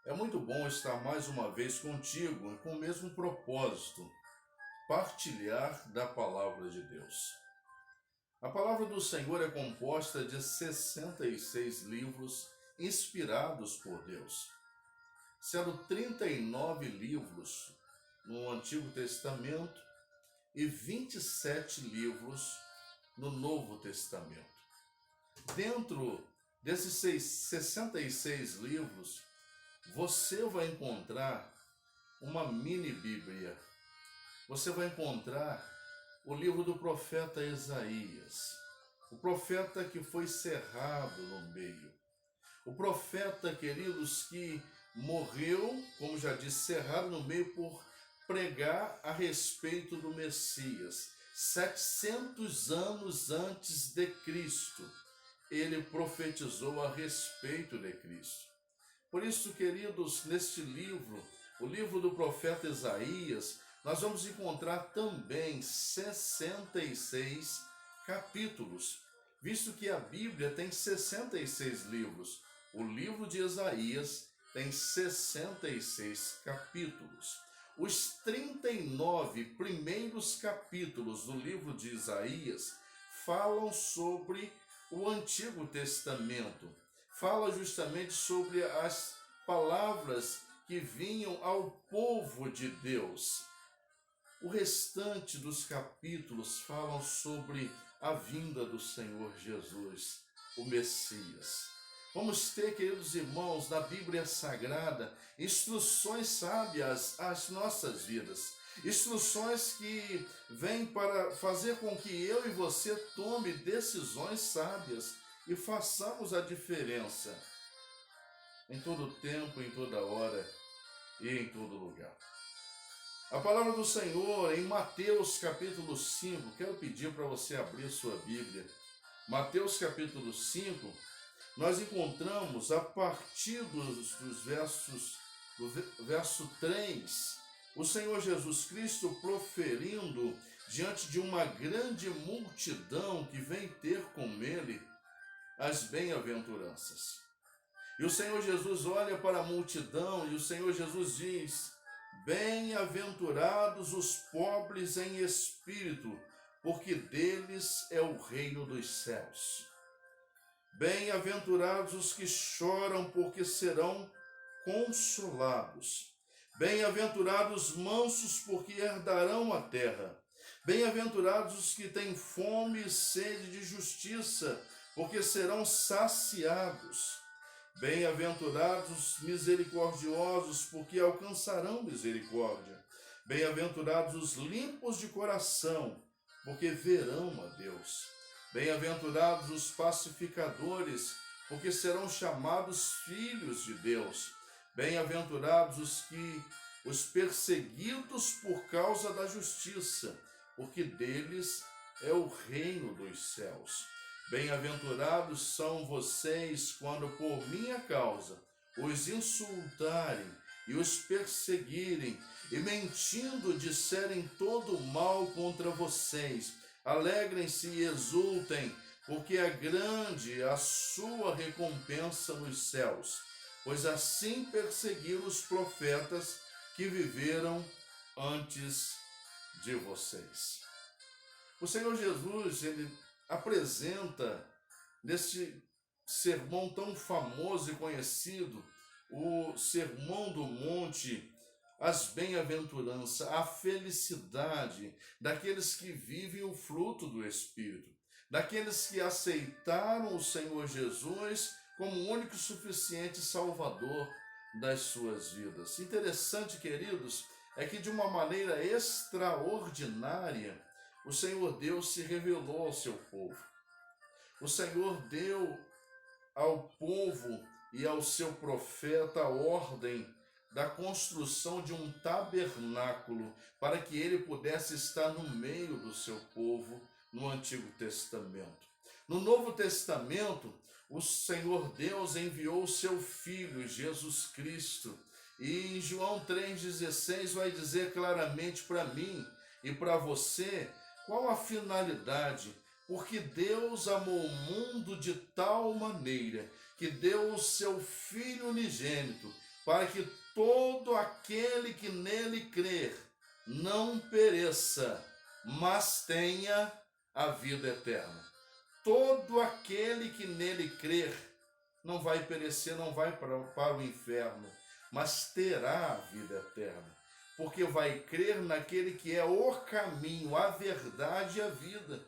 É muito bom estar mais uma vez contigo com o mesmo propósito, partilhar da palavra de Deus. A palavra do Senhor é composta de 66 livros inspirados por Deus, sendo 39 livros no Antigo Testamento e 27 livros no Novo Testamento. Dentro desses 66 livros, você vai encontrar uma mini Bíblia. Você vai encontrar o livro do profeta Isaías, o profeta que foi cerrado no meio. O profeta, queridos, que morreu, como já disse, cerrado no meio por pregar a respeito do Messias. 700 anos antes de Cristo, ele profetizou a respeito de Cristo. Por isso, queridos, neste livro, o livro do profeta Isaías, nós vamos encontrar também 66 capítulos, visto que a Bíblia tem 66 livros. O livro de Isaías tem 66 capítulos. Os 39 primeiros capítulos do livro de Isaías falam sobre o Antigo Testamento. Fala justamente sobre as palavras que vinham ao povo de Deus. O restante dos capítulos falam sobre a vinda do Senhor Jesus, o Messias. Vamos ter, queridos irmãos, na Bíblia Sagrada, instruções sábias às nossas vidas. Instruções que vêm para fazer com que eu e você tome decisões sábias e façamos a diferença em todo tempo, em toda hora e em todo lugar. A palavra do Senhor em Mateus capítulo 5, quero pedir para você abrir sua Bíblia. Mateus capítulo 5, nós encontramos a partir dos versos, do verso 3, o Senhor Jesus Cristo proferindo diante de uma grande multidão que vem ter com ele as bem-aventuranças. E o Senhor Jesus olha para a multidão e o Senhor Jesus diz: bem-aventurados os pobres em espírito, porque deles é o reino dos céus. Bem-aventurados os que choram, porque serão consolados. Bem-aventurados os mansos, porque herdarão a terra. Bem-aventurados os que têm fome e sede de justiça, porque serão saciados. Bem-aventurados os misericordiosos, porque alcançarão misericórdia. Bem-aventurados os limpos de coração, porque verão a Deus. Bem-aventurados os pacificadores, porque serão chamados filhos de Deus. Bem-aventurados os perseguidos por causa da justiça, porque deles é o reino dos céus. Bem-aventurados são vocês quando por minha causa os insultarem e os perseguirem, e mentindo disserem todo mal contra vocês. Alegrem-se e exultem, porque é grande a sua recompensa nos céus, pois assim perseguiram os profetas que viveram antes de vocês. O Senhor Jesus, ele apresenta neste sermão tão famoso e conhecido, o Sermão do Monte, as bem-aventuranças, a felicidade daqueles que vivem o fruto do Espírito, daqueles que aceitaram o Senhor Jesus como o único e suficiente Salvador das suas vidas. Interessante, queridos, é que de uma maneira extraordinária, o Senhor Deus se revelou ao seu povo. O Senhor deu ao povo e ao seu profeta a ordem da construção de um tabernáculo para que ele pudesse estar no meio do seu povo no Antigo Testamento. No Novo Testamento, o Senhor Deus enviou o seu Filho, Jesus Cristo, e em João 3,16 vai dizer claramente para mim e para você qual a finalidade. Porque Deus amou o mundo de tal maneira que deu o seu Filho unigênito, para que todo aquele que nele crer não pereça, mas tenha a vida eterna. Todo aquele que nele crer não vai perecer, não vai para o inferno, mas terá a vida eterna, porque vai crer naquele que é o caminho, a verdade e a vida.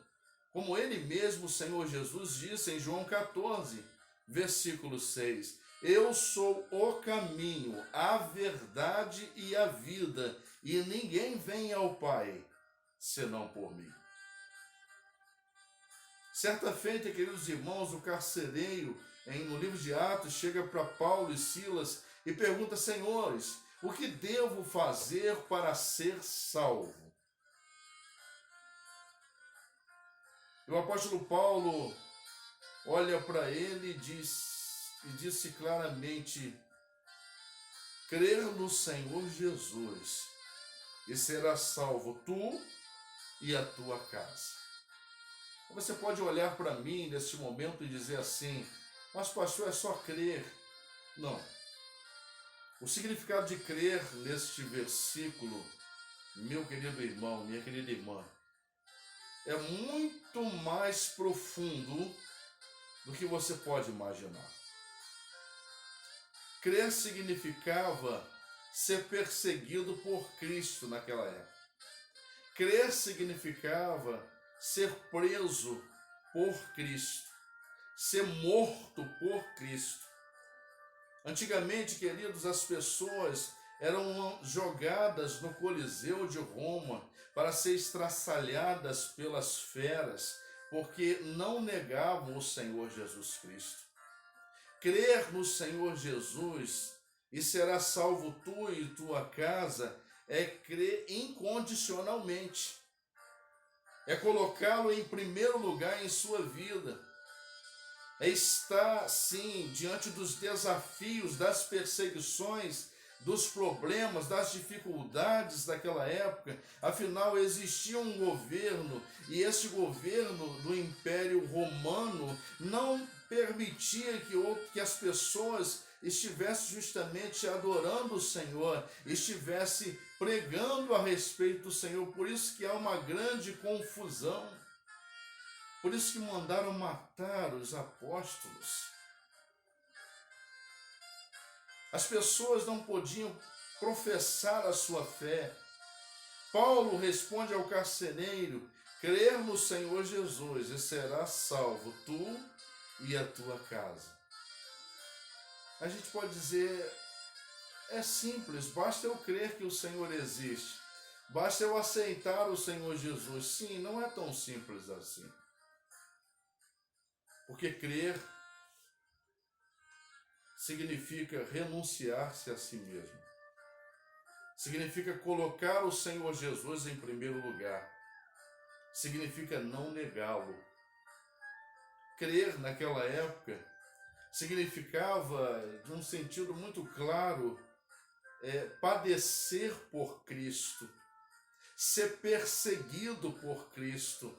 Como ele mesmo, o Senhor Jesus, disse em João 14, versículo 6, eu sou o caminho, a verdade e a vida, e ninguém vem ao Pai senão por mim. Certa feita, queridos irmãos, o carcereiro, no livro de Atos, chega para Paulo e Silas e pergunta, senhores, o que devo fazer para ser salvo? E o apóstolo Paulo olha para ele e disse claramente, crer no Senhor Jesus e serás salvo tu e a tua casa. Você pode olhar para mim neste momento e dizer assim, mas pastor, é só crer. Não. O significado de crer neste versículo, meu querido irmão, minha querida irmã, é muito mais profundo do que você pode imaginar. Crer significava ser perseguido por Cristo naquela época. Crer significava ser preso por Cristo, ser morto por Cristo. Antigamente, queridos, as pessoas eram jogadas no Coliseu de Roma para ser estraçalhadas pelas feras, porque não negavam o Senhor Jesus Cristo. Crer no Senhor Jesus e será salvo tu e tua casa é crer incondicionalmente. É colocá-lo em primeiro lugar em sua vida. É estar, sim, diante dos desafios, das perseguições, dos problemas, das dificuldades daquela época. Afinal, existia um governo, e esse governo do Império Romano não permitia que as pessoas estivessem justamente adorando o Senhor, estivessem pregando a respeito do Senhor. Por isso que há uma grande confusão. Por isso que mandaram matar os apóstolos. As pessoas não podiam professar a sua fé. Paulo responde ao carcereiro, crer no Senhor Jesus e serás salvo, tu e a tua casa. A gente pode dizer, é simples, basta eu crer que o Senhor existe. Basta eu aceitar o Senhor Jesus. Sim, não é tão simples assim. Porque crer significa renunciar-se a si mesmo. Significa colocar o Senhor Jesus em primeiro lugar. Significa não negá-lo. Crer naquela época significava, de um sentido muito claro, padecer por Cristo, ser perseguido por Cristo,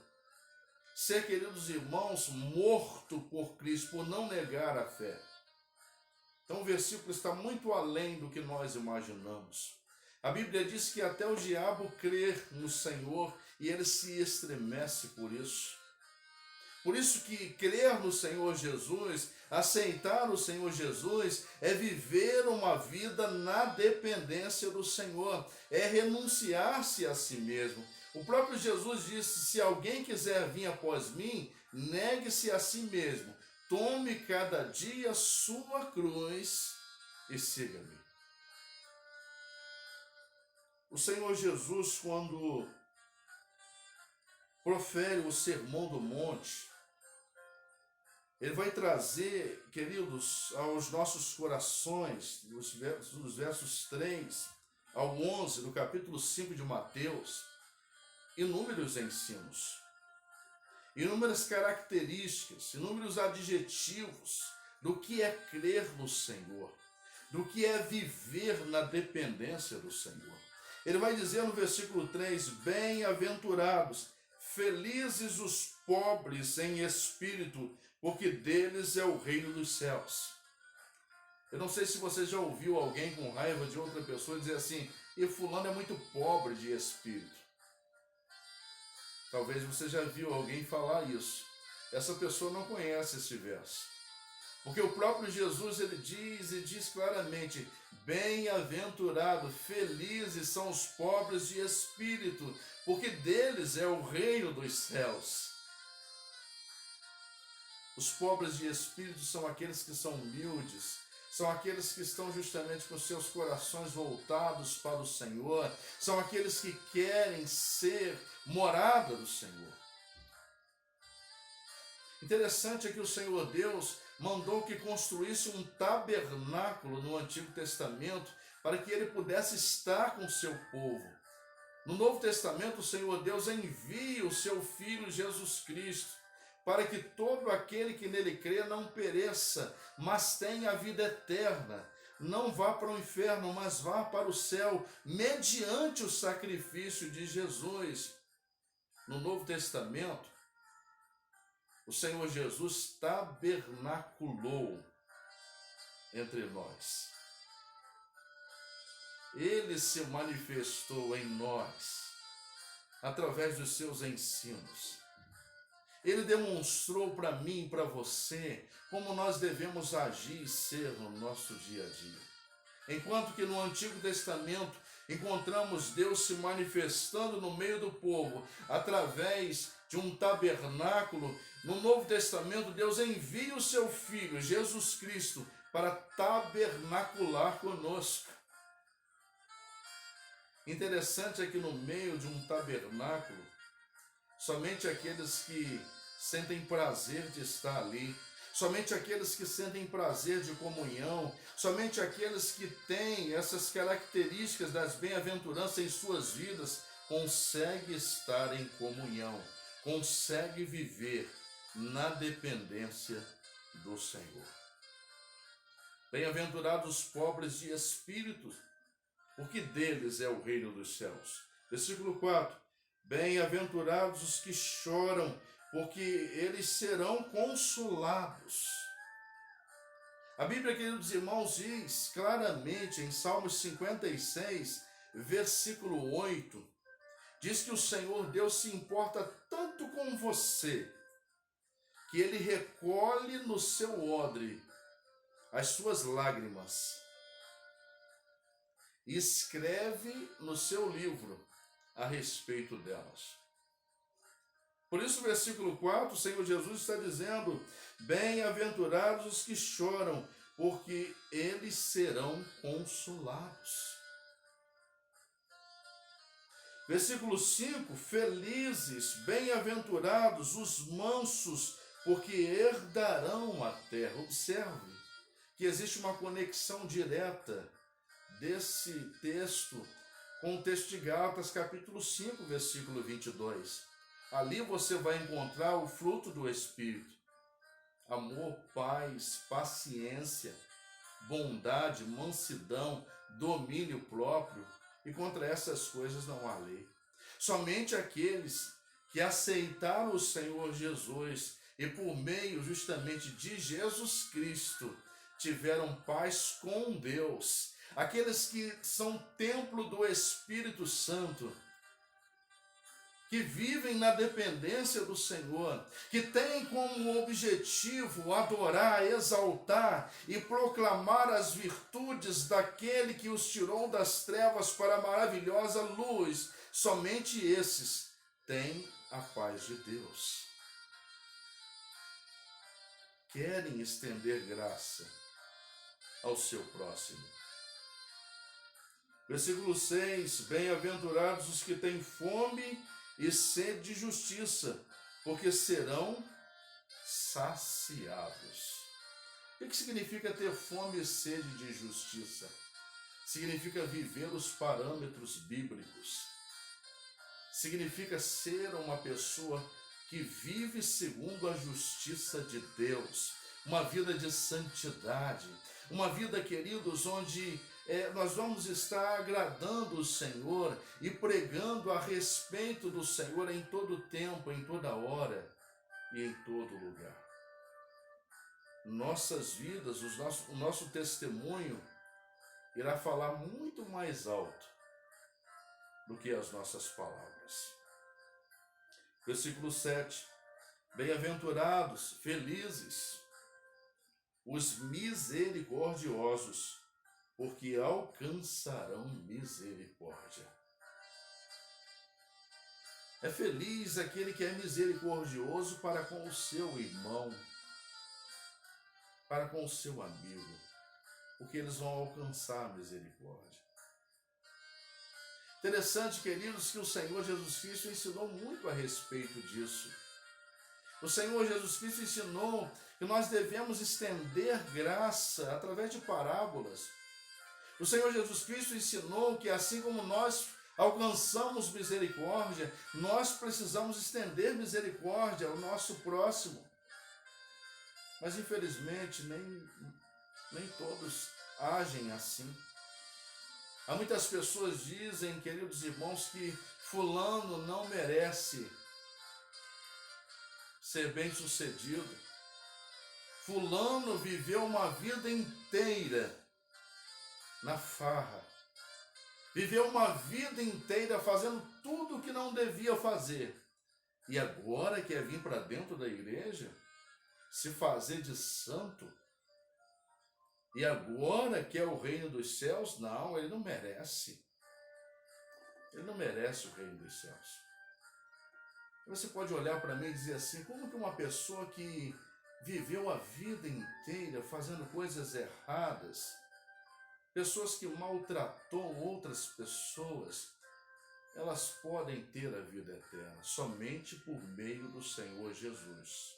ser, queridos irmãos, morto por Cristo, por não negar a fé. Então o versículo está muito além do que nós imaginamos. A Bíblia diz que até o diabo crê no Senhor e ele se estremece por isso. Por isso que crer no Senhor Jesus, aceitar o Senhor Jesus, é viver uma vida na dependência do Senhor, é renunciar-se a si mesmo. O próprio Jesus disse, se alguém quiser vir após mim, negue-se a si mesmo, tome cada dia sua cruz e siga-me. O Senhor Jesus, quando profere o Sermão do Monte, ele vai trazer, queridos, aos nossos corações, dos versos 3 ao 11, do capítulo 5 de Mateus, inúmeros ensinos, inúmeras características, inúmeros adjetivos do que é crer no Senhor, do que é viver na dependência do Senhor. Ele vai dizer no versículo 3, bem-aventurados, felizes os pobres em espírito, porque deles é o reino dos céus. Eu não sei se você já ouviu alguém com raiva de outra pessoa dizer assim, e fulano é muito pobre de espírito. Talvez você já viu alguém falar isso. Essa pessoa não conhece esse verso. Porque o próprio Jesus, ele diz claramente, bem-aventurado, felizes são os pobres de espírito, porque deles é o reino dos céus. Os pobres de espírito são aqueles que são humildes, são aqueles que estão justamente com seus corações voltados para o Senhor, são aqueles que querem ser morada do Senhor. Interessante é que o Senhor Deus mandou que construísse um tabernáculo no Antigo Testamento para que ele pudesse estar com o seu povo. No Novo Testamento, o Senhor Deus envia o seu Filho Jesus Cristo para que todo aquele que nele crê não pereça, mas tenha a vida eterna. Não vá para o inferno, mas vá para o céu, mediante o sacrifício de Jesus. No Novo Testamento, o Senhor Jesus tabernaculou entre nós. Ele se manifestou em nós, através dos seus ensinos. Ele demonstrou para mim e para você como nós devemos agir e ser no nosso dia a dia. Enquanto que no Antigo Testamento encontramos Deus se manifestando no meio do povo através de um tabernáculo, no Novo Testamento Deus envia o seu Filho, Jesus Cristo, para tabernacular conosco. Interessante é que no meio de um tabernáculo, somente aqueles que sentem prazer de estar ali, somente aqueles que sentem prazer de comunhão, somente aqueles que têm essas características das bem-aventuranças em suas vidas, conseguem estar em comunhão, conseguem viver na dependência do Senhor. Bem-aventurados os pobres de espírito, porque deles é o reino dos céus. Versículo 4. Bem-aventurados os que choram, porque eles serão consolados. A Bíblia, queridos irmãos, diz claramente em Salmos 56, versículo 8, diz que o Senhor Deus se importa tanto com você, que Ele recolhe no seu odre as suas lágrimas e escreve no seu livro a respeito delas. Por isso, no versículo 4, o Senhor Jesus está dizendo, bem-aventurados os que choram, porque eles serão consolados. Versículo 5, felizes, bem-aventurados os mansos, porque herdarão a terra. Observe que existe uma conexão direta desse texto com o texto de Gálatas, capítulo 5, versículo 22. Ali você vai encontrar o fruto do Espírito: amor, paz, paciência, bondade, mansidão, domínio próprio, e contra essas coisas não há lei. Somente aqueles que aceitaram o Senhor Jesus e por meio justamente de Jesus Cristo tiveram paz com Deus, aqueles que são templo do Espírito Santo, que vivem na dependência do Senhor, que têm como objetivo adorar, exaltar e proclamar as virtudes daquele que os tirou das trevas para a maravilhosa luz, somente esses têm a paz de Deus. Querem estender graça ao seu próximo. Versículo 6, bem-aventurados os que têm fome e sede de justiça, porque serão saciados. O que significa ter fome e sede de justiça? Significa viver os parâmetros bíblicos. Significa ser uma pessoa que vive segundo a justiça de Deus, uma vida de santidade, uma vida, queridos, onde nós vamos estar agradando o Senhor e pregando a respeito do Senhor em todo tempo, em toda hora e em todo lugar. nossas vidas, o nosso testemunho irá falar muito mais alto do que as nossas palavras. Versículo 7. Bem-aventurados, felizes, os misericordiosos, porque alcançarão misericórdia. É feliz aquele que é misericordioso para com o seu irmão, para com o seu amigo, porque eles vão alcançar a misericórdia. Interessante, queridos, que o Senhor Jesus Cristo ensinou muito a respeito disso. O Senhor Jesus Cristo ensinou que nós devemos estender graça através de parábolas. O Senhor Jesus Cristo ensinou que assim como nós alcançamos misericórdia, nós precisamos estender misericórdia ao nosso próximo. Mas infelizmente nem todos agem assim. Há muitas pessoas que dizem, queridos irmãos, que fulano não merece ser bem-sucedido. Fulano viveu uma vida inteira na farra. Viveu uma vida inteira fazendo tudo o que não devia fazer. E agora quer vir para dentro da igreja, se fazer de santo. E agora quer o reino dos céus? Não, ele não merece. Ele não merece o reino dos céus. Você pode olhar para mim e dizer assim, como que uma pessoa que viveu a vida inteira fazendo coisas erradas, pessoas que maltratou outras pessoas, elas podem ter a vida eterna somente por meio do Senhor Jesus.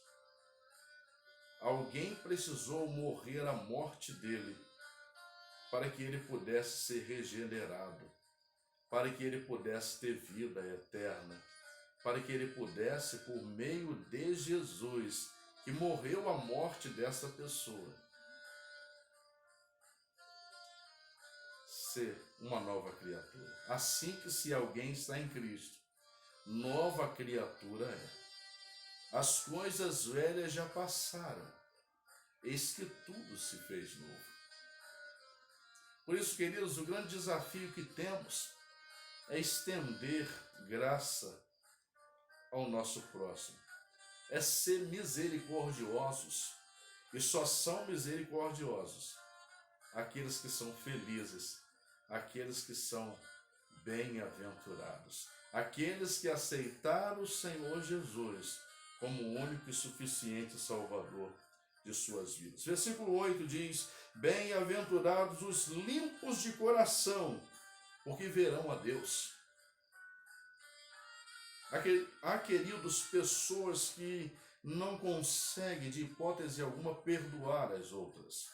Alguém precisou morrer a morte dele para que ele pudesse ser regenerado, para que ele pudesse ter vida eterna, para que ele pudesse, por meio de Jesus, que morreu a morte dessa pessoa, ser uma nova criatura. Assim que se alguém está em Cristo, nova criatura é. As coisas velhas já passaram, eis que tudo se fez novo. Por isso, queridos, o grande desafio que temos é estender graça ao nosso próximo, é ser misericordiosos, e só são misericordiosos aqueles que são felizes, aqueles que são bem-aventurados, aqueles que aceitaram o Senhor Jesus como o único e suficiente Salvador de suas vidas. Versículo 8 diz, bem-aventurados os limpos de coração, porque verão a Deus. Há, queridos, pessoas que não conseguem, de hipótese alguma, perdoar as outras.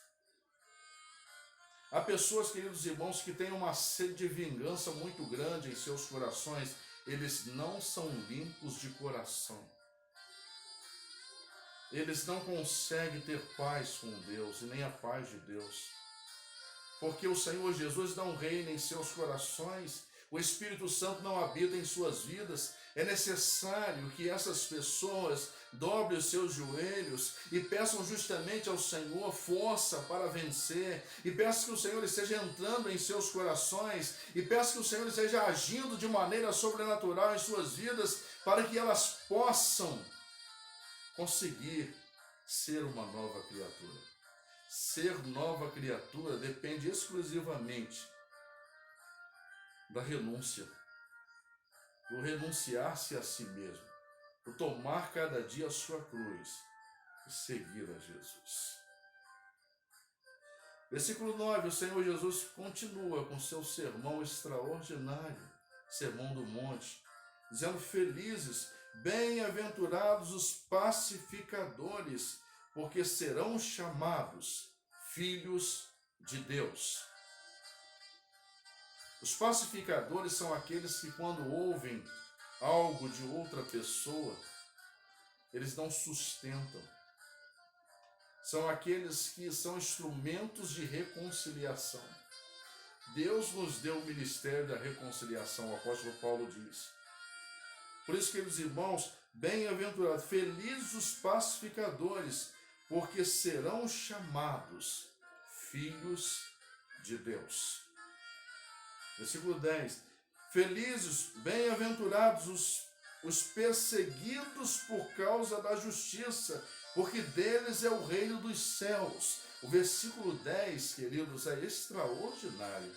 Há pessoas, queridos irmãos, que têm uma sede de vingança muito grande em seus corações. Eles não são limpos de coração. Eles não conseguem ter paz com Deus e nem a paz de Deus. Porque o Senhor Jesus não reina em seus corações, o Espírito Santo não habita em suas vidas. É necessário que essas pessoas dobrem os seus joelhos e peçam justamente ao Senhor força para vencer, e peçam que o Senhor esteja entrando em seus corações, e peçam que o Senhor esteja agindo de maneira sobrenatural em suas vidas, para que elas possam conseguir ser uma nova criatura. Ser nova criatura depende exclusivamente da renúncia, do renunciar-se a si mesmo, do tomar cada dia a sua cruz e seguir a Jesus. Versículo 9, o Senhor Jesus continua com seu sermão extraordinário, Sermão do Monte, dizendo, felizes, bem-aventurados os pacificadores, porque serão chamados filhos de Deus. Os pacificadores são aqueles que, quando ouvem algo de outra pessoa, eles não sustentam. São aqueles que são instrumentos de reconciliação. Deus nos deu o ministério da reconciliação, o apóstolo Paulo diz. Por isso, queridos irmãos, bem-aventurados, felizes os pacificadores, porque serão chamados filhos de Deus. Versículo 10. Felizes, bem-aventurados os perseguidos por causa da justiça, porque deles é o reino dos céus. O versículo 10, queridos, é extraordinário.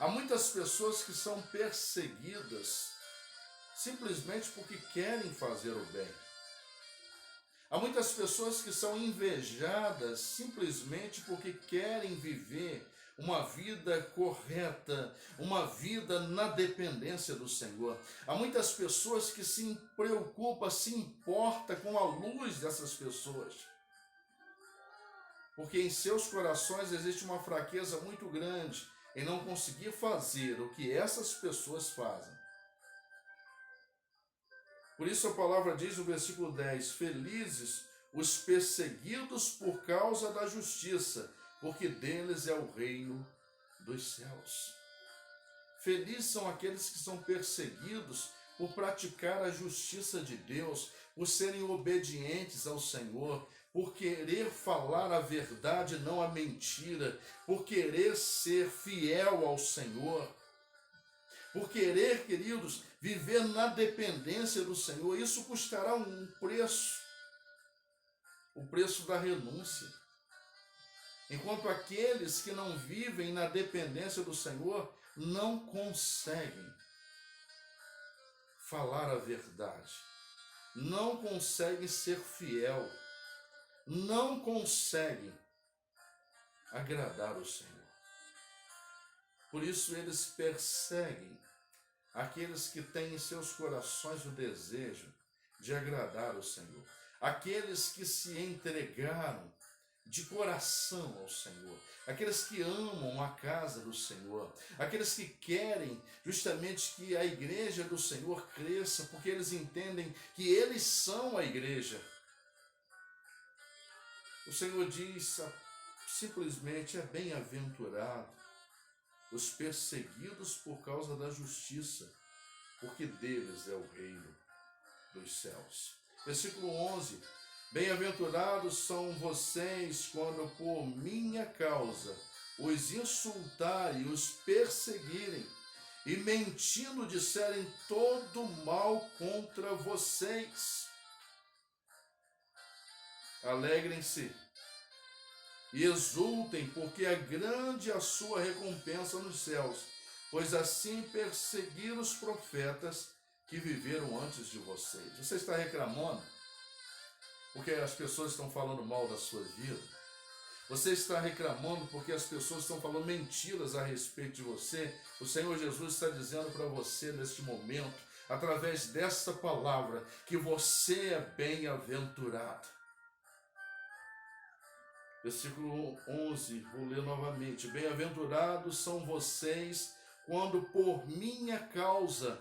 Há muitas pessoas que são perseguidas simplesmente porque querem fazer o bem. Há muitas pessoas que são invejadas simplesmente porque querem viver uma vida correta, uma vida na dependência do Senhor. Há muitas pessoas que se preocupam, se importam com a luz dessas pessoas, porque em seus corações existe uma fraqueza muito grande em não conseguir fazer o que essas pessoas fazem. Por isso a palavra diz no versículo 10, felizes os perseguidos por causa da justiça, porque deles é o reino dos céus. Felizes são aqueles que são perseguidos por praticar a justiça de Deus, por serem obedientes ao Senhor, por querer falar a verdade, não a mentira, por querer ser fiel ao Senhor, por querer, queridos, viver na dependência do Senhor. Isso custará um preço, o preço da renúncia. Enquanto aqueles que não vivem na dependência do Senhor não conseguem falar a verdade, não conseguem ser fiel, não conseguem agradar o Senhor. Por isso eles perseguem aqueles que têm em seus corações o desejo de agradar o Senhor, aqueles que se entregaram de coração ao Senhor, aqueles que amam a casa do Senhor, aqueles que querem justamente que a igreja do Senhor cresça, porque eles entendem que eles são a igreja. O Senhor diz simplesmente, é bem-aventurado os perseguidos por causa da justiça, porque deles é o reino dos céus. Versículo 11, bem-aventurados são vocês quando por minha causa os insultarem e os perseguirem, e mentindo disserem todo mal contra vocês. Alegrem-se e exultem, porque é grande a sua recompensa nos céus, pois assim perseguiram os profetas que viveram antes de vocês. Você está reclamando porque as pessoas estão falando mal da sua vida? Você está reclamando porque as pessoas estão falando mentiras a respeito de você? O Senhor Jesus está dizendo para você neste momento, através desta palavra, que você é bem-aventurado. Versículo 11, vou ler novamente. Bem-aventurados são vocês quando por minha causa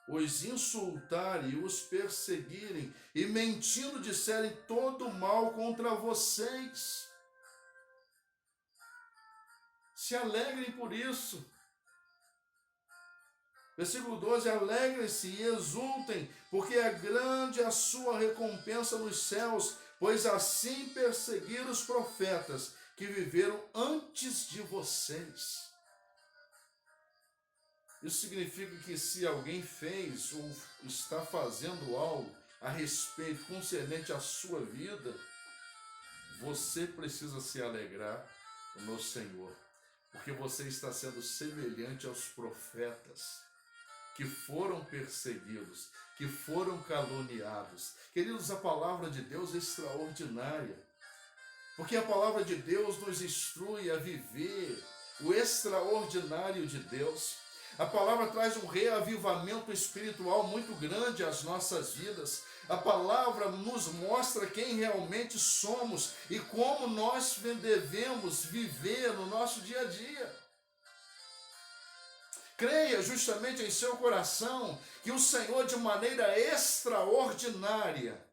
os insultarem e os perseguirem, e mentindo disserem todo mal contra vocês. Se alegrem por isso. Versículo 12, alegrem-se e exultem, porque é grande a sua recompensa nos céus, pois assim perseguiram os profetas que viveram antes de vocês. Isso significa que se alguém fez ou está fazendo algo a respeito concernente à sua vida, você precisa se alegrar no Senhor, porque você está sendo semelhante aos profetas que foram perseguidos, que foram caluniados. Queridos, a palavra de Deus é extraordinária, porque a palavra de Deus nos instrui a viver o extraordinário de Deus. A palavra traz um reavivamento espiritual muito grande às nossas vidas. A palavra nos mostra quem realmente somos e como nós devemos viver no nosso dia a dia. Creia justamente em seu coração que o Senhor, de maneira extraordinária,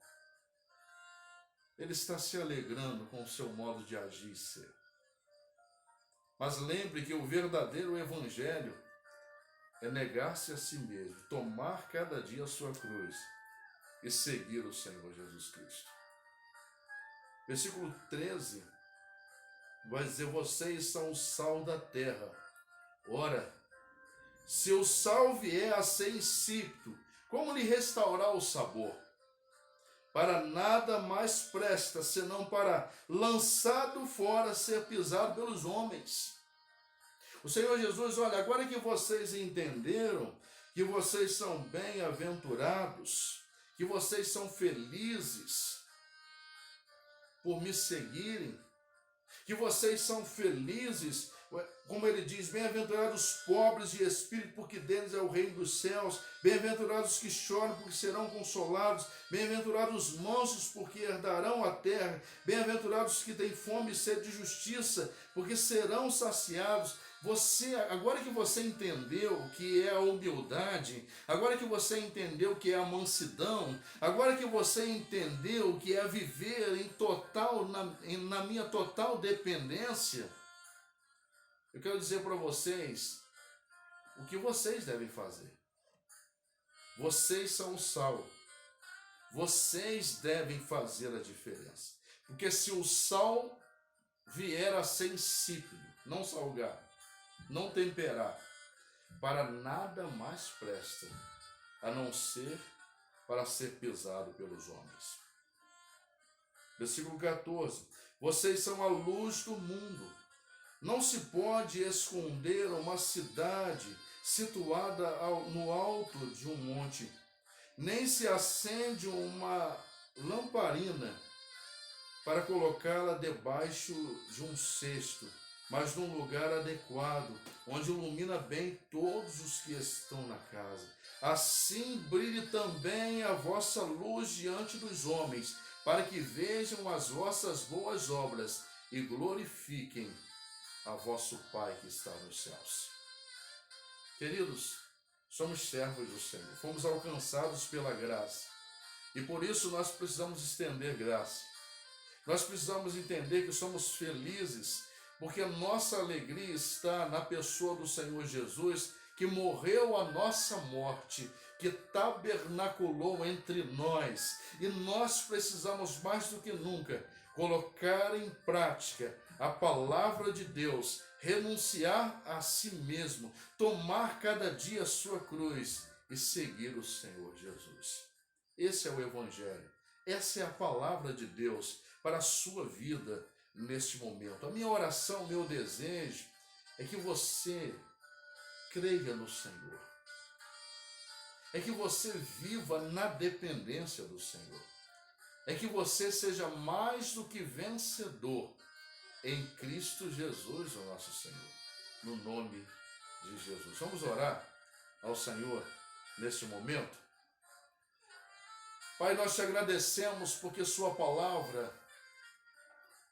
Ele está se alegrando com o seu modo de agir e ser. Mas lembre que o verdadeiro evangelho é negar-se a si mesmo, tomar cada dia a sua cruz e seguir o Senhor Jesus Cristo. Versículo 13 vai dizer: vocês são o sal da terra. Ora, se o sal vier a ser insípido, como lhe restaurar o sabor? Para nada mais presta, senão para, lançado fora, ser pisado pelos homens. O Senhor Jesus, olha, agora que vocês entenderam que vocês são bem-aventurados, que vocês são felizes por me seguirem, que vocês são felizes, como ele diz, bem-aventurados os pobres de espírito, porque deles é o reino dos céus, bem-aventurados os que choram, porque serão consolados, bem-aventurados os mansos, porque herdarão a terra, bem-aventurados os que têm fome e sede de justiça, porque serão saciados. Agora que você entendeu o que é a humildade, agora que você entendeu o que é a mansidão, agora que você entendeu o que é viver na minha total dependência, eu quero dizer para vocês o que vocês devem fazer. Vocês são o sal. Vocês devem fazer a diferença. Porque se o sal vier a ser insípido, não salgar, não temperar, para nada mais presta, a não ser para ser pisado pelos homens. Versículo 14. Vocês são a luz do mundo. Não se pode esconder uma cidade situada no alto de um monte, nem se acende uma lamparina para colocá-la debaixo de um cesto, mas num lugar adequado, onde ilumina bem todos os que estão na casa. Assim brilhe também a vossa luz diante dos homens, para que vejam as vossas boas obras e glorifiquem a vosso Pai que está nos céus. Queridos, somos servos do Senhor, fomos alcançados pela graça, e por isso nós precisamos estender graça. Nós precisamos entender que somos felizes, porque a nossa alegria está na pessoa do Senhor Jesus, que morreu a nossa morte, que tabernaculou entre nós, e nós precisamos mais do que nunca colocar em prática a palavra de Deus, renunciar a si mesmo, tomar cada dia a sua cruz e seguir o Senhor Jesus. Esse é o Evangelho, essa é a palavra de Deus para a sua vida neste momento. A minha oração, meu desejo é que você creia no Senhor, é que você viva na dependência do Senhor, é que você seja mais do que vencedor em Cristo Jesus, o nosso Senhor, no nome de Jesus. Vamos orar ao Senhor neste momento? Pai, nós te agradecemos porque sua palavra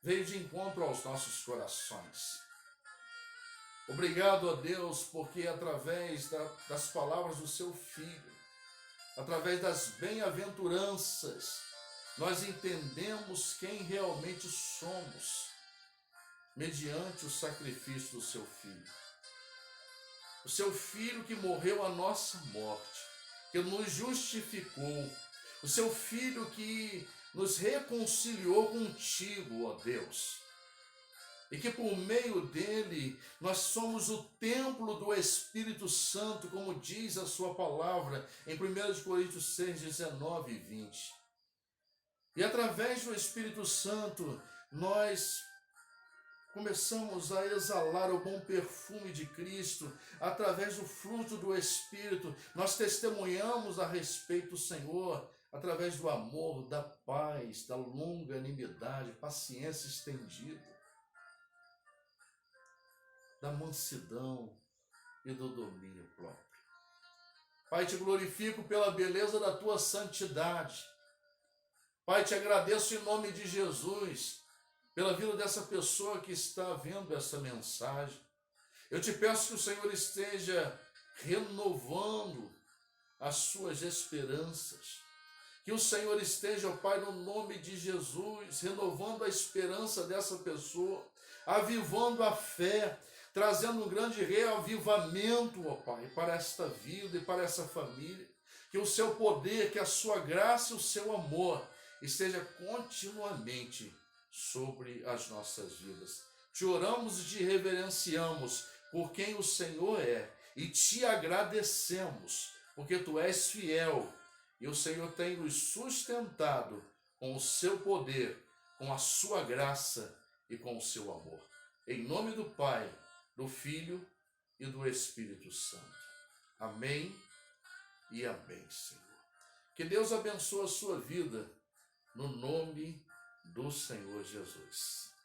veio de encontro aos nossos corações. Obrigado a Deus, porque através das palavras do seu Filho, através das bem-aventuranças, nós entendemos quem realmente somos, mediante o sacrifício do seu Filho. O seu Filho que morreu a nossa morte, que nos justificou, o seu Filho que nos reconciliou contigo, ó Deus, e que por meio dele nós somos o templo do Espírito Santo, como diz a sua palavra em 1 Coríntios 6, 19 e 20. E através do Espírito Santo nós começamos a exalar o bom perfume de Cristo, através do fruto do Espírito, nós testemunhamos a respeito do Senhor, através do amor, da paz, da longanimidade, paciência estendida, da mansidão e do domínio próprio. Pai, te glorifico pela beleza da tua santidade. Pai, te agradeço em nome de Jesus, pela vida dessa pessoa que está vendo essa mensagem. Eu te peço que o Senhor esteja renovando as suas esperanças. Que o Senhor esteja, ó Pai, no nome de Jesus, renovando a esperança dessa pessoa, avivando a fé, trazendo um grande reavivamento, ó Pai, para esta vida e para essa família. Que que o seu poder, que a sua graça e o seu amor esteja continuamente sobre as nossas vidas. Te oramos e te reverenciamos por quem o Senhor é e te agradecemos porque tu és fiel e o Senhor tem nos sustentado com o seu poder, com a sua graça e com o seu amor. Em nome do Pai, do Filho e do Espírito Santo. Amém e amém, Senhor. Que Deus abençoe a sua vida, no nome do Senhor Jesus.